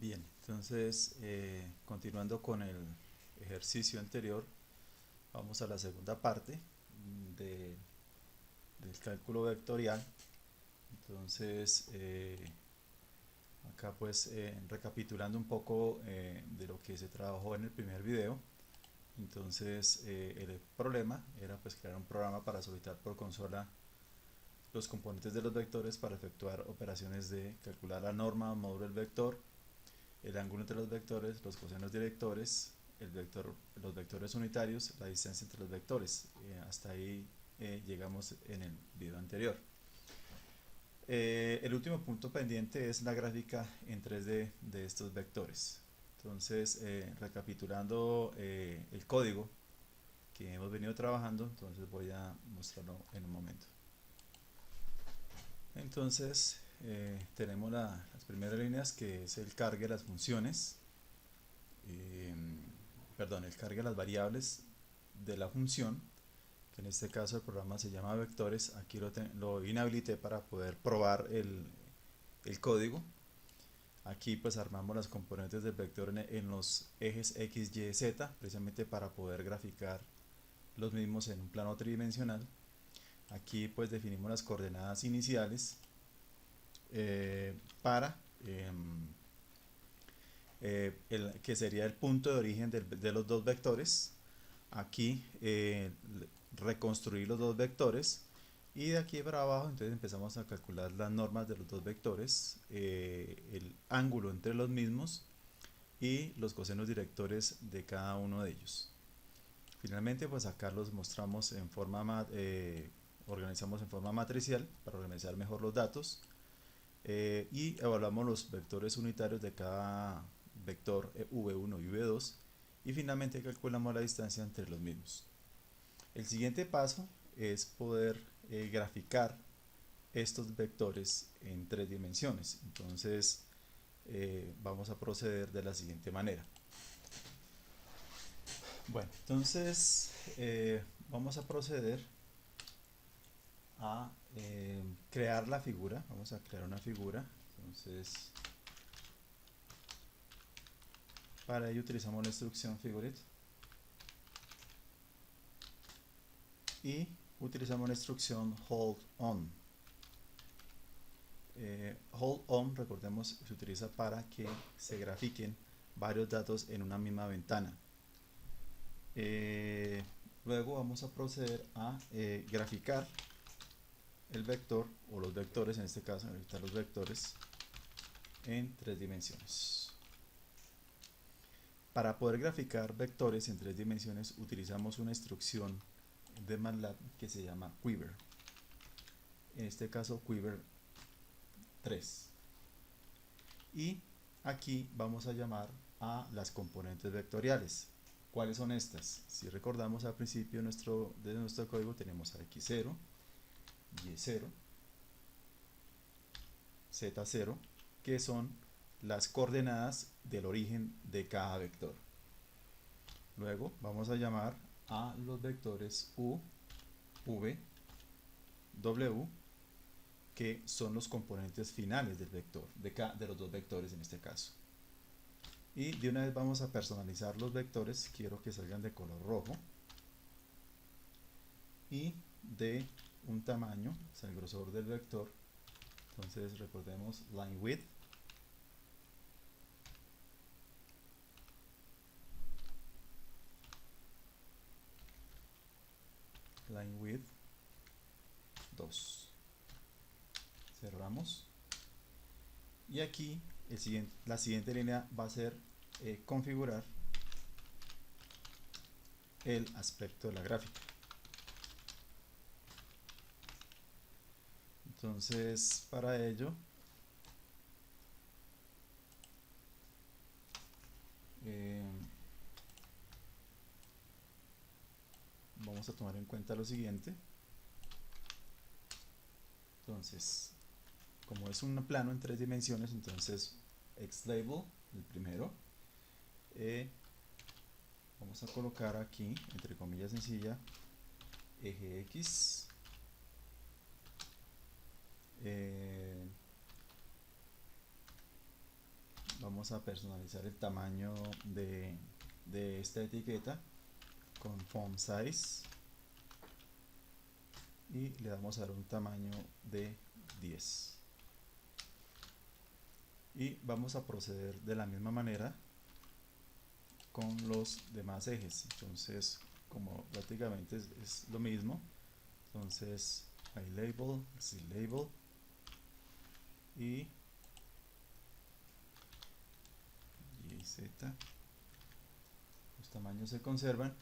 Bien, entonces continuando con el ejercicio anterior, vamos a la segunda parte de- del cálculo vectorial. Entonces, acá pues recapitulando un poco de lo que se trabajó en el primer video. Entonces, el problema era pues crear un programa para solicitar por consola los componentes de los vectores para efectuar operaciones de calcular la norma, módulo del vector, el ángulo entre los vectores, los cosenos directores, los vectores unitarios, la distancia entre los vectores. Hasta ahí llegamos en el video anterior. El último punto pendiente es la gráfica en 3D de estos vectores. Entonces, recapitulando el código que hemos venido trabajando, entonces voy a mostrarlo en un momento. Entonces, tenemos las primeras líneas, que es el cargue de las funciones, el cargue de las variables de la función, que en este caso el programa se llama vectores. Aquí lo inhabilité para poder probar el código. Aquí pues armamos las componentes del vector en los ejes X, Y, Z, precisamente para poder graficar los mismos en un plano tridimensional. Aquí pues definimos las coordenadas iniciales para que sería el punto de origen de los dos vectores. Aquí reconstruir los dos vectores, y de aquí para abajo entonces empezamos a calcular las normas de los dos vectores, el ángulo entre los mismos y los cosenos directores de cada uno de ellos. Finalmente pues acá los mostramos en forma organizamos en forma matricial para organizar mejor los datos, y evaluamos los vectores unitarios de cada vector v1 y v2, y finalmente calculamos la distancia entre los mismos. El siguiente paso es poder graficar estos vectores en 3 dimensiones. Entonces vamos a proceder de la siguiente manera. Bueno, entonces vamos a proceder a crear la figura. Vamos a crear una figura. Entonces, para ello utilizamos la instrucción figure y utilizamos la instrucción hold on. Hold on, recordemos, se utiliza para que se grafiquen varios datos en una misma ventana. Luego vamos a proceder a graficar el vector, o los vectores, en este caso ahorita los vectores, en 3 dimensiones. Para poder graficar vectores en 3 dimensiones utilizamos una instrucción de MATLAB que se llama Quiver. En este caso Quiver 3. Y aquí vamos a llamar a las componentes vectoriales. ¿Cuáles son estas? Si recordamos, al principio de nuestro código tenemos a x0, y0, z0, que son las coordenadas del origen de cada vector. Luego vamos a llamar a los vectores u, v, w, que son los componentes finales del vector, de los dos vectores en este caso. Y de una vez vamos a personalizar los vectores. Quiero que salgan de color rojo y de un tamaño, o sea, el grosor del vector. Entonces recordemos line width, line width 2. Cerramos. Y aquí la siguiente línea va a ser configurar el aspecto de la gráfica. Entonces, para ello vamos a tomar en cuenta lo siguiente. Entonces, como es un plano en 3 dimensiones, entonces xlabel, el primero, vamos a colocar aquí, entre comillas sencilla, eje X, vamos vamos a personalizar el tamaño de esta etiqueta con font size y le vamos a dar un tamaño de 10 y vamos a proceder de la misma manera con los demás ejes. Entonces, como prácticamente es lo mismo, entonces hay label, sí, label y z, los tamaños se conservan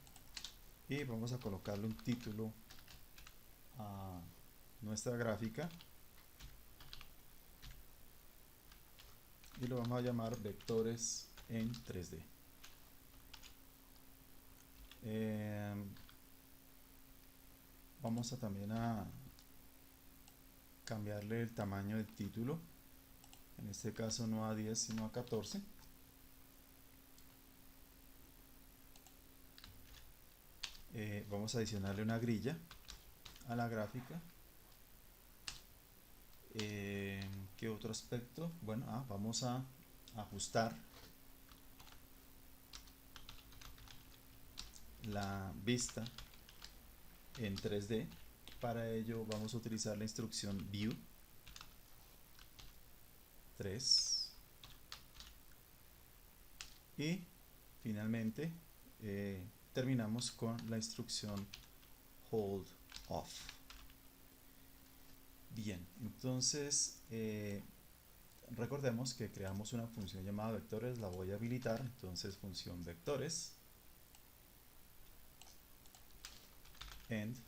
y vamos a colocarle un título a nuestra gráfica y lo vamos a llamar vectores en 3D. Vamos a también a cambiarle el tamaño del título, en este caso no a 10 sino a 14. Vamos a adicionarle una grilla a la gráfica. ¿Qué otro aspecto? Bueno, vamos a ajustar la vista en 3D. Para ello vamos a utilizar la instrucción View 3 y finalmente terminamos con la instrucción Hold Off. Bien, entonces recordemos que creamos una función llamada vectores, la voy a habilitar, entonces función vectores end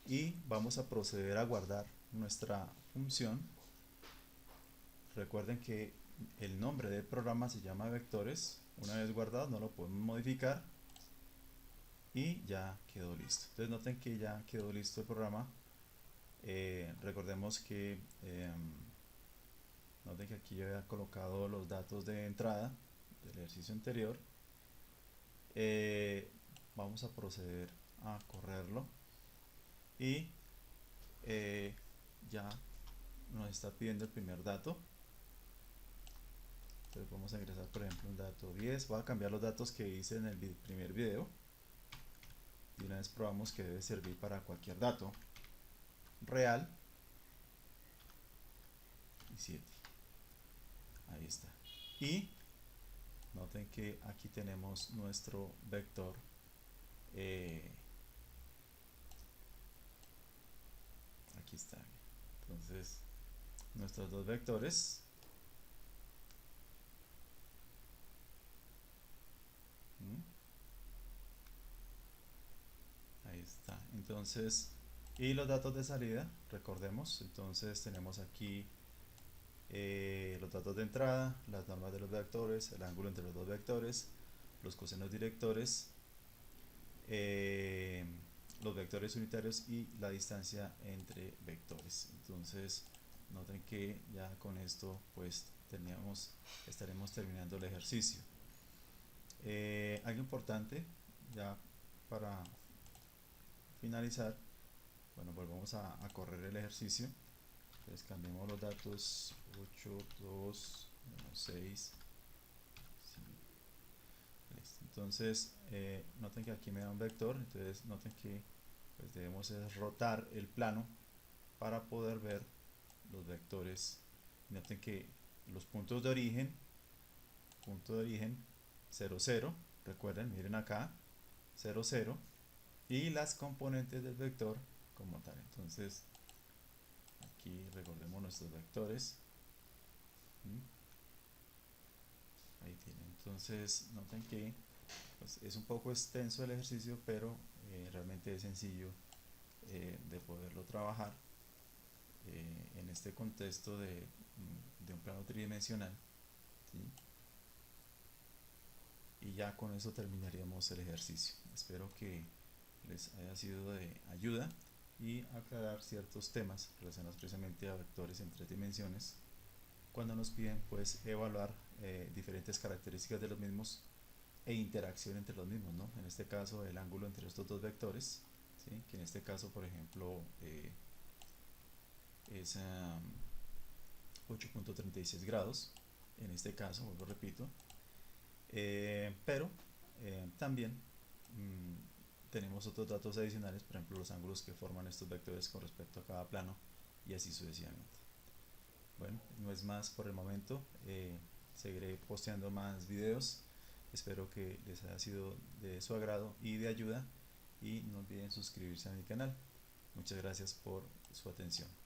y vamos a proceder a guardar nuestra función. Recuerden que el nombre del programa se llama vectores, una vez guardado no lo podemos modificar y ya quedó listo. Entonces noten que ya quedó listo el programa. Recordemos que noten que aquí yo había colocado los datos de entrada del ejercicio anterior. Vamos a proceder a correrlo y ya nos está pidiendo el primer dato. Entonces vamos a ingresar por ejemplo un dato 10. Voy a cambiar los datos que hice en el primer video y una vez probamos que debe servir para cualquier dato real y 7. Ahí está. Y noten que aquí tenemos nuestro vector aquí está. Entonces nuestros dos vectores ahí está. Entonces, y los datos de salida, recordemos, entonces tenemos aquí los datos de entrada, las normas de los vectores, el ángulo entre los dos vectores, los cosenos directores, los vectores unitarios y la distancia entre vectores. Entonces noten que ya con esto pues estaremos terminando el ejercicio. Algo importante ya para finalizar, bueno, volvamos a correr el ejercicio. Entonces cambiemos los datos 8, 2, 6, 5. Listo. Entonces noten que aquí me da un vector, entonces noten que pues debemos rotar el plano para poder ver los vectores. Noten que los puntos de origen, punto de origen 0, 0, recuerden, miren acá 0, 0 y las componentes del vector como tal. Entonces aquí recordemos nuestros vectores. Ahí tienen. Entonces noten que pues, es un poco extenso el ejercicio, pero realmente es sencillo de poderlo trabajar en este contexto de un plano tridimensional, ¿sí? Y ya con eso terminaríamos el ejercicio. Espero que les haya sido de ayuda y aclarar ciertos temas relacionados precisamente a vectores en 3 dimensiones cuando nos piden pues evaluar diferentes características de los mismos e interacción entre los mismos, ¿no? En este caso el ángulo entre estos dos vectores, ¿sí? Que en este caso por ejemplo es 8.36 grados en este caso, vuelvo repito, pero también tenemos otros datos adicionales, por ejemplo los ángulos que forman estos vectores con respecto a cada plano y así sucesivamente. Bueno, no es más por el momento, seguiré posteando más videos, espero que les haya sido de su agrado y de ayuda y no olviden suscribirse a mi canal. Muchas gracias por su atención.